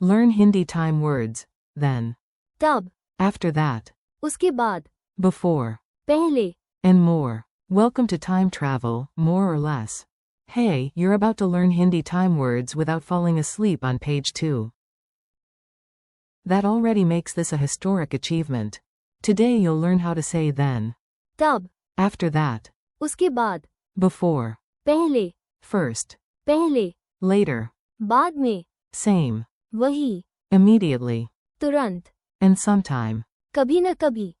Learn Hindi time words. Then. तब, After that. उसके बाद, Before. पहले, And more. Welcome to Time Travel, more or less. Hey, you're about to learn Hindi time words without falling asleep on page 2. That already makes this a historic achievement. Today you'll learn how to say then. तब, After that. उसके बाद, Before. पहले, First. पहले, Later. बाद में, Same. वही, Immediately. तुरंत, And sometime. कभी न कभी.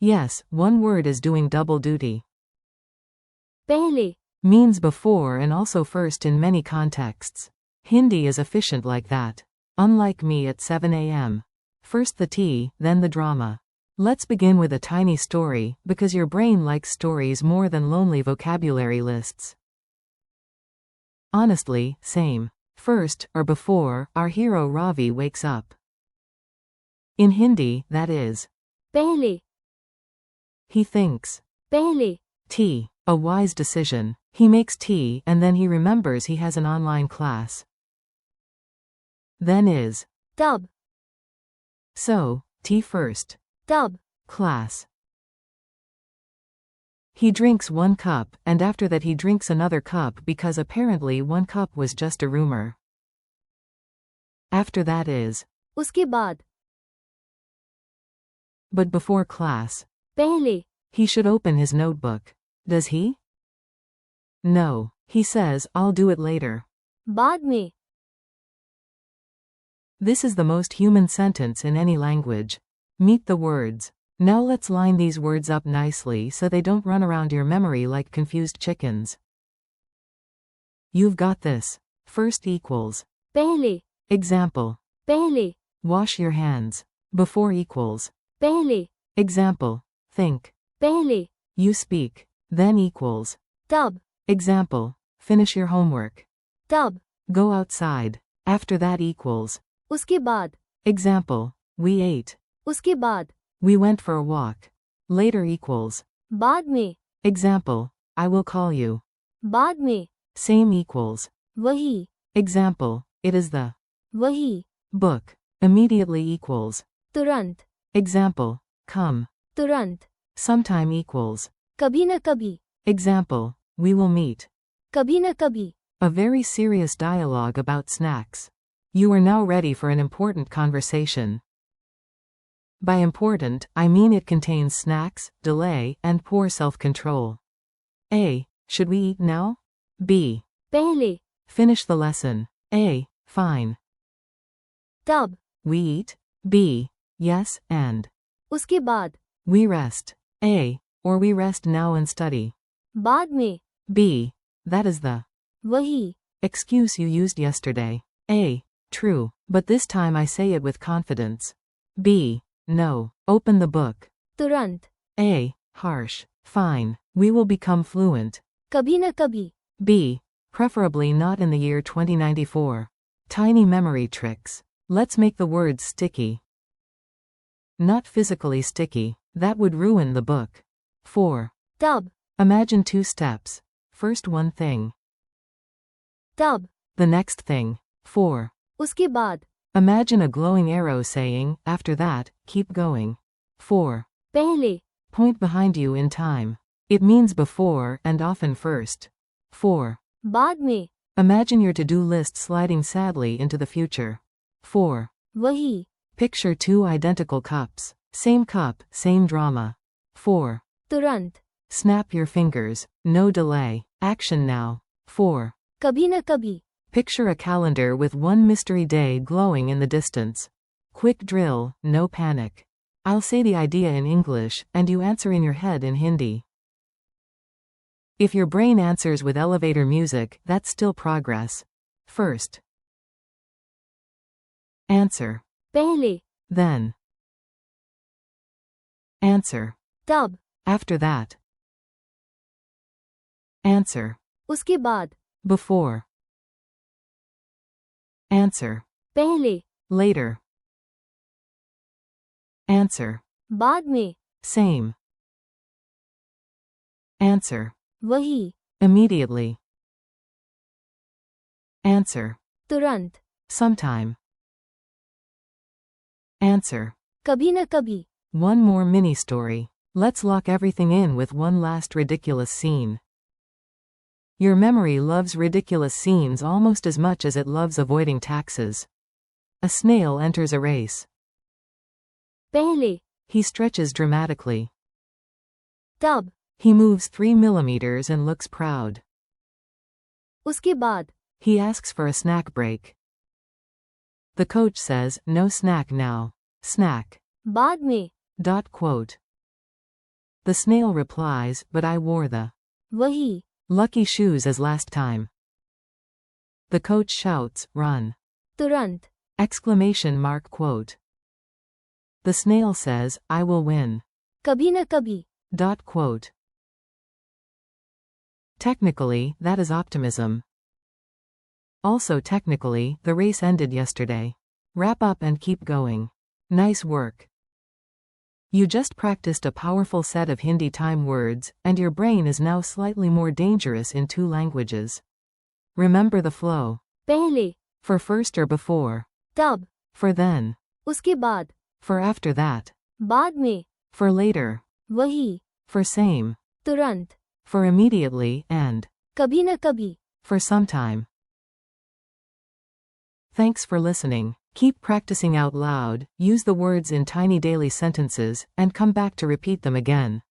Yes, one word is doing double duty. पहले, Means before and also first in many contexts. Hindi is efficient like that. Unlike me at 7 a.m. First the tea, then the drama. Let's begin with a tiny story, because your brain likes stories more than lonely vocabulary lists. Honestly, same. First, or before, our hero Ravi wakes up. In Hindi, that is. पहले, He thinks. पहले, Tea. A wise decision. He makes tea and then he remembers he has an online class. Then is. तब, So, tea first. तब, Class. He drinks 1 cup, and after that he drinks another cup because apparently 1 cup was just a rumor. After that is. उसके बाद, But before class. पहले, He should open his notebook. Does he? No. He says, I'll do it later. बाद में, This is the most human sentence in any language. Meet the words. Now let's line these words up nicely so they don't run around your memory like confused chickens. You've got this. First equals. पहले, Example. पहले, Wash your hands. Before equals. पहले, Example. Think. पहले, You speak. Then equals. तब, Example. Finish your homework. तब, Go outside. After that equals. उसके बाद, Example. We ate. उसके बाद, We went for a walk. Later equals. बाद में, Example. I will call you. बाद में, Same equals. वही, Example. It is the. वही, Book. Immediately equals. तुरंत, Example. Come. तुरंत, Sometime equals. कभी न कभी, Example. We will meet. कभी न कभी. A very serious dialogue about snacks. You are now ready for an important conversation. By important, I mean it contains snacks, delay, and poor self-control. A. Should we eat now? B. पहले, Finish the lesson. A. Fine. तब, We eat. B. Yes, and. उसके बाद, We rest. A. Or we rest now and study. बाद में, B. That is the. वही, Excuse you used yesterday. A. True, but this time I say it with confidence. B. No. Open the book. तुरंत, A. Harsh. Fine. We will become fluent. कभी न कभी. B. Preferably not in the year 2094. Tiny memory tricks. Let's make the words sticky. Not physically sticky. That would ruin the book. 4. तब, Imagine 2 steps. First one thing. तब, The next thing. 4. उसके बाद, Imagine a glowing arrow saying, after that, keep going. 4. पहले, Point behind you in time. It means before and often first. 4. बाद में, Imagine your to-do list sliding sadly into the future. 4. वही, Picture 2 identical cups. Same cup, same drama. 4. तुरंत, Snap your fingers. No delay. Action now. 4. कभी न कभी. Picture a calendar with one mystery day glowing in the distance. Quick drill, no panic. I'll say the idea in English, and you answer in your head in Hindi. If your brain answers with elevator music, that's still progress. First. Answer. पहले, Then. Answer. तब, After that. Answer. उसके बाद, Before. Answer. पहले, Later. Answer. बाद में, Same. Answer. वही, Immediately. Answer. तुरंत, Sometime. Answer. कभी न कभी. One more mini story. Let's lock everything in with one last ridiculous scene. Your memory loves ridiculous scenes almost as much as it loves avoiding taxes. A snail enters a race. पहले. He stretches dramatically. तब. He moves 3 millimeters and looks proud. उसके बाद. He asks for a snack break. The coach says, no snack now. Snack. बाद में. Quote. The snail replies, but I wore the वही. lucky shoes as last time. The coach shouts, run. तुरंत. Quote. The snail says, I will win. कभी न कभी. Quote. Technically, that is optimism. Also technically, the race ended yesterday. Wrap up and keep going. Nice work. You just practiced a powerful set of Hindi time words, and your brain is now slightly more dangerous in 2 languages. Remember the flow. पहले. For first or before. तब. For then. उसके बाद. For after that. बाद में. For later. वही. For same. तुरंत. For immediately, and. कभी न कभी. For sometime. Thanks for listening. Keep practicing out loud, use the words in tiny daily sentences, and come back to repeat them again.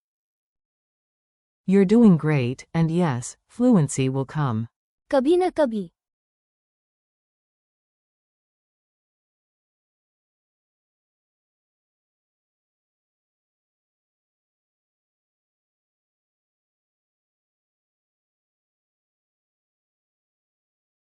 You're doing great, and yes, fluency will come. कभी न कभी.